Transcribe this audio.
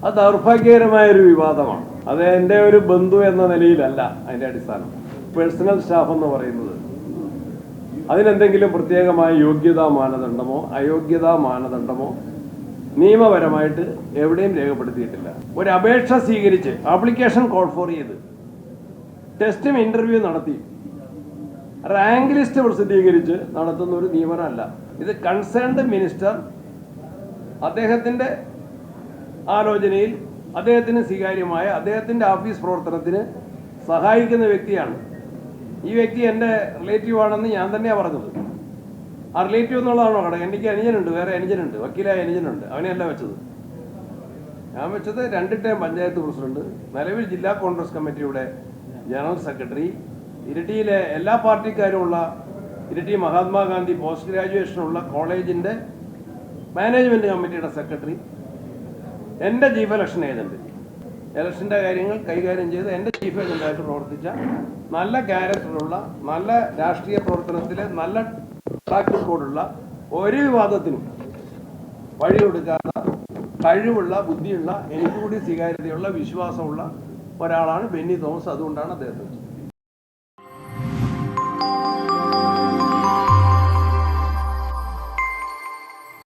അത് ദൗർഭാഗ്യകരമായൊരു വിവാദമാണ്. അത് എൻ്റെ ഒരു ബന്ധു എന്ന നിലയിലല്ല അതിൻ്റെ അടിസ്ഥാനം. പേഴ്സണൽ സ്റ്റാഫ് എന്ന് പറയുന്നത് അതിനെന്തെങ്കിലും പ്രത്യേകമായ യോഗ്യതാ മാനദണ്ഡമോ അയോഗ്യതാ മാനദണ്ഡമോ നിയമപരമായിട്ട് എവിടെയും രേഖപ്പെടുത്തിയിട്ടില്ല. ഒരു അപേക്ഷ സ്വീകരിച്ച് ആപ്ലിക്കേഷൻ കോൾ ഫോർ ചെയ്ത് ടെസ്റ്റും ഇൻ്റർവ്യൂ നടത്തി റാങ്ക് ലിസ്റ്റ് പ്രസിദ്ധീകരിച്ച് നടത്തുന്ന ഒരു നിയമനമല്ല ഇത്. കൺസേൺഡ് മിനിസ്റ്റർ അദ്ദേഹത്തിൻ്റെ ആലോചനയിൽ അദ്ദേഹത്തിന് സ്വീകാര്യമായ അദ്ദേഹത്തിൻ്റെ ഓഫീസ് പ്രവർത്തനത്തിന് സഹായിക്കുന്ന വ്യക്തിയാണ്. ഈ വ്യക്തി എൻ്റെ റിലേറ്റീവ് ആണെന്ന് ഞാൻ തന്നെയാണ് പറഞ്ഞത്. ആ റിലേറ്റീവ് എന്നുള്ളതാണോ കട? എനിക്ക് അനുജനുണ്ട്, വേറെ അനുജനുണ്ട്, വക്കീലായ അനുജനുണ്ട്. അവനെയല്ല വെച്ചത്. ഞാൻ വെച്ചത് 2 ടൈം പഞ്ചായത്ത് പ്രസിഡന്റ്, നിലവിൽ ജില്ലാ കോൺഗ്രസ് കമ്മിറ്റിയുടെ ജനറൽ സെക്രട്ടറി, ഇരിട്ടിയിലെ എല്ലാ പാർട്ടിക്കാരുമുള്ള ഇരിട്ടി മഹാത്മാഗാന്ധി പോസ്റ്റ് ഗ്രാജുവേഷനുള്ള കോളേജിൻ്റെ മാനേജ്മെൻറ്റ് കമ്മിറ്റിയുടെ സെക്രട്ടറി, എൻ്റെ ചീഫ് ഇലക്ഷൻ ഏജൻറ്റ്, ഇലക്ഷൻ്റെ കാര്യങ്ങൾ കൈകാര്യം ചെയ്ത് എൻ്റെ ചീഫ് ഏജൻറ്റായിട്ട് പ്രവർത്തിച്ച നല്ല ക്യാരക്ടറുള്ള, നല്ല രാഷ്ട്രീയ പ്രവർത്തനത്തിലെ നല്ല ട്രാക്ക് റെക്കോർഡുള്ള, ഒരു വിവാദത്തിനും വഴിയൊടുക്കാത്ത കഴിവുള്ള, ബുദ്ധിയുള്ള, എനിക്ക് കൂടി സ്വീകാര്യതയുള്ള, വിശ്വാസമുള്ള ഒരാളാണ് ബെന്നി തോമസ്. അതുകൊണ്ടാണ് അദ്ദേഹത്തെ